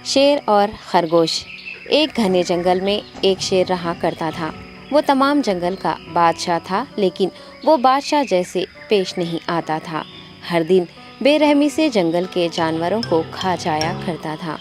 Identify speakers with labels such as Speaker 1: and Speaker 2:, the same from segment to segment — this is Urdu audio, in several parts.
Speaker 1: شیر اور خرگوش۔ ایک گھنے جنگل میں ایک شیر رہا کرتا تھا۔ وہ تمام جنگل کا بادشاہ تھا، لیکن وہ بادشاہ جیسے پیش نہیں آتا تھا۔ ہر دن بے رحمی سے جنگل کے جانوروں کو کھا جایا کرتا تھا۔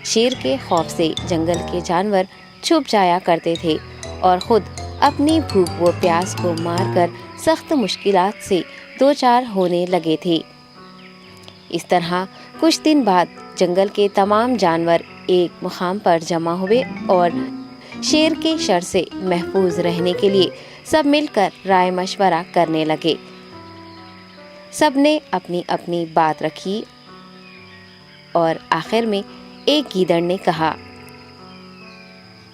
Speaker 1: شیر کے خوف سے جنگل کے جانور چھپ جایا کرتے تھے اور خود اپنی بھوک و پیاس کو مار کر سخت مشکلات سے دوچار ہونے لگے تھے۔ اس طرح کچھ دن بعد جنگل کے تمام جانور ایک مقام پر جمع ہوئے اور شیر کے شر سے محفوظ رہنے کے لیے سب مل کر رائے مشورہ کرنے لگے۔ سب نے اپنی اپنی بات رکھی اور آخر میں ایک گیدڑ نے کہا،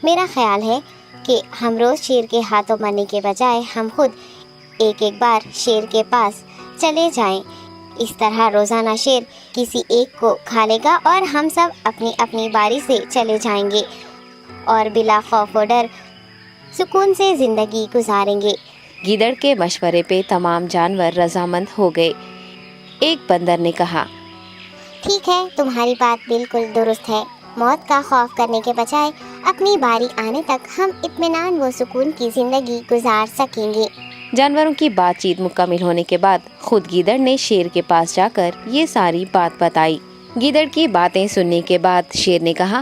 Speaker 2: میرا خیال ہے کہ ہم روز شیر کے ہاتھوں مرنے کے بجائے ہم خود ایک بار شیر کے پاس چلے جائیں۔ اس طرح روزانہ شیر کسی ایک کو کھا لے گا اور ہم سب اپنی اپنی باری سے چلے جائیں گے اور بلا خوف و ڈر سکون سے زندگی گزاریں گے۔
Speaker 1: گیدڑ کے مشورے پہ تمام جانور رضامند ہو گئے۔ ایک بندر نے کہا،
Speaker 2: ٹھیک ہے، تمہاری بات بالکل درست ہے۔ موت کا خوف کرنے کے بجائے اپنی باری آنے تک ہم اطمینان و سکون کی زندگی گزار سکیں گے۔
Speaker 1: جانوروں کی بات چیت مکمل ہونے کے بعد خود گیدڑ نے شیر کے پاس جا کر یہ ساری بات بتائی۔ گیدڑ کی باتیں سننے کے بعد شیر نے کہا،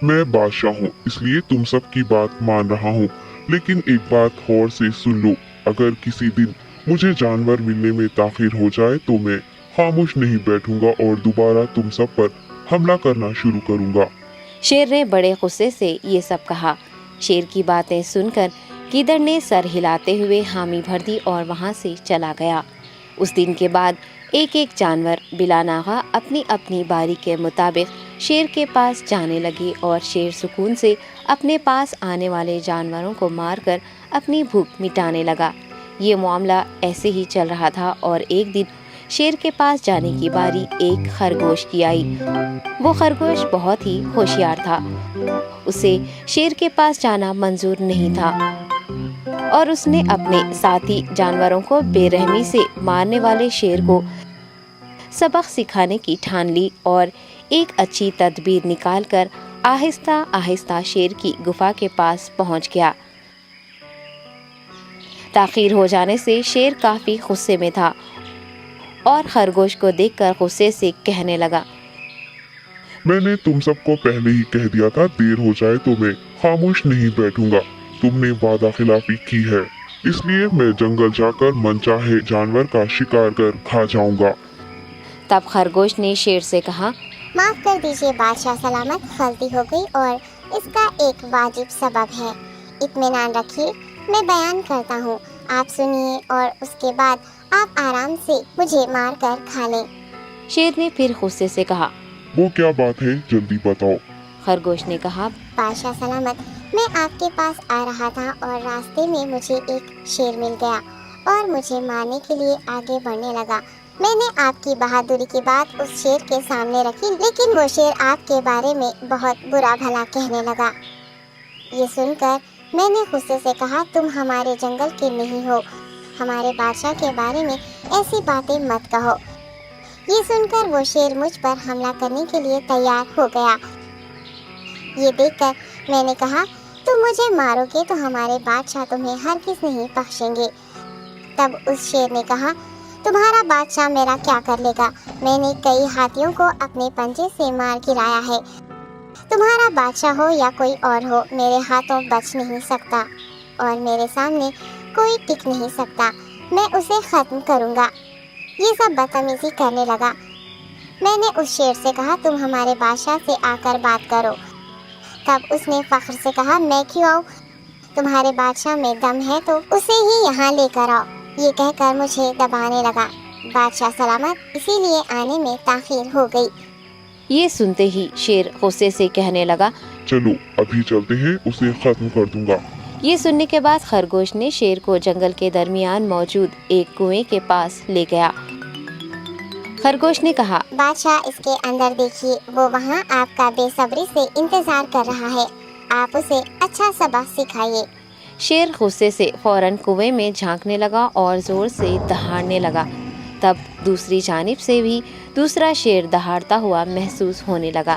Speaker 3: میں بادشاہ ہوں، اس لیے تم سب کی بات مان رہا ہوں، لیکن ایک بات غور سے سن لو۔ اگر کسی دن مجھے جانور ملنے میں تاخیر ہو جائے تو میں خاموش نہیں بیٹھوں گا اور دوبارہ تم سب پر حملہ کرنا شروع کروں گا۔
Speaker 1: شیر نے بڑے غصے سے یہ سب کہا۔ شیر کی باتیں سن کر گیدڑ نے سر ہلاتے ہوئے حامی بھر دی اور وہاں سے چلا گیا۔ اس دن کے بعد ایک ایک جانور بلا ناغہ اپنی اپنی باری کے مطابق شیر کے پاس جانے لگے اور شیر سکون سے اپنے پاس آنے والے جانوروں کو مار کر اپنی بھوک مٹانے لگا۔ یہ معاملہ ایسے ہی چل رہا تھا اور ایک دن شیر کے پاس جانے کی باری ایک خرگوش کی آئی۔ وہ خرگوش بہت ہی ہوشیار تھا۔ اسے شیر کے پاس جانا منظور نہیں تھا اور اس نے اپنے ساتھی جانوروں کو بے رحمی سے مارنے والے شیر کو سبق سکھانے کی ٹھان لی اور ایک اچھی تدبیر نکال کر آہستہ آہستہ شیر کی گفا کے پاس پہنچ گیا۔ تاخیر ہو جانے سے شیر کافی غصے میں تھا اور خرگوش کو دیکھ کر غصے سے کہنے لگا،
Speaker 3: میں نے تم سب کو پہلے ہی کہہ دیا تھا، دیر ہو جائے تو میں خاموش نہیں بیٹھوں گا۔ تم نے وعدہ خلافی کی ہے، اس لیے میں جنگل جا کر من چاہے جانور کا شکار کر کھا جاؤں گا۔
Speaker 1: تب خرگوش نے شیر سے کہا،
Speaker 2: معاف کر دیجیے بادشاہ سلامت، غلطی ہو گئی اور اس کا ایک واجب سبب ہے۔ اطمینان رکھیے، میں بیان کرتا ہوں، آپ سنیے اور اس کے بعد آپ آرام سے مجھے مار کر کھا لیں۔
Speaker 1: شیر نے پھر غصے سے کہا،
Speaker 3: وہ کیا بات ہے، جلدی بتاؤ۔
Speaker 1: خرگوش نے کہا،
Speaker 2: بادشاہ سلامت، میں آپ کے پاس آ رہا تھا اور راستے میں مجھے ایک شیر مل گیا اور مجھے مارنے کے لیے آگے بڑھنے لگا۔ میں نے آپ کی بہادری کی بات اس شیر کے سامنے رکھی، لیکن وہ شیر آپ کے بارے میں بہت برا بھلا کہنے لگا۔ یہ سن کر میں نے غصے سے کہا، تم ہمارے جنگل کے نہیں ہو، ہمارے بادشاہ کے بارے میں ایسی باتیں مت کہو۔ یہ سن کر وہ شیر مجھ پر حملہ کرنے کے لیے تیار ہو گیا۔ یہ دیکھ کر میں نے کہا، تم مجھے مارو گے تو ہمارے بادشاہ تمہیں ہرگز نہیں بخشیں گے۔ تب اس شیر نے کہا، تمہارا بادشاہ میرا کیا کر لے گا؟ میں نے کئی ہاتھیوں کو اپنے پنجے سے مار گرایا ہے۔ تمہارا بادشاہ ہو یا کوئی اور ہو، میرے ہاتھوں بچ نہیں سکتا اور میرے سامنے کوئی ٹک نہیں سکتا۔ میں اسے ختم کروں گا۔ یہ سب بدتمیزی کرنے لگا۔ میں نے اس شیر سے کہا، تم ہمارے بادشاہ سے آ کر بات کرو۔ تب اس نے فخر سے کہا، میں کیوں آؤں؟ تمہارے بادشاہ میں دم ہے تو اسے ہی یہاں لے کر آؤ۔ یہ کہہ کر مجھے دبانے لگا۔ بادشاہ سلامت، اسی لیے آنے میں تاخیر ہو گئی۔
Speaker 1: یہ سنتے ہی شیر غصے سے کہنے لگا،
Speaker 3: چلو ابھی چلتے ہیں، اسے ختم کر دوں گا۔
Speaker 1: یہ سننے کے بعد خرگوش نے شیر کو جنگل کے درمیان موجود ایک کنویں کے پاس لے گیا۔ خرگوش نے کہا،
Speaker 2: بادشاہ، اس کے اندر دیکھیے، وہ وہاں آپ کا بے صبری سے انتظار کر رہا ہے، آپ اسے اچھا سبق سکھائیے۔
Speaker 1: شیر غصے سے فوراً کنویں میں جھانکنے لگا اور زور سے دہاڑنے لگا۔ تب دوسری جانب سے بھی دوسرا شیر دہاڑتا ہوا محسوس ہونے لگا۔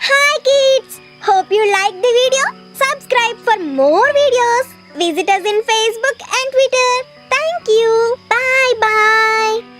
Speaker 4: Hi kids! Hope you liked the video. Subscribe for more videos. Visit us in Facebook and Twitter. Thank you. Bye bye.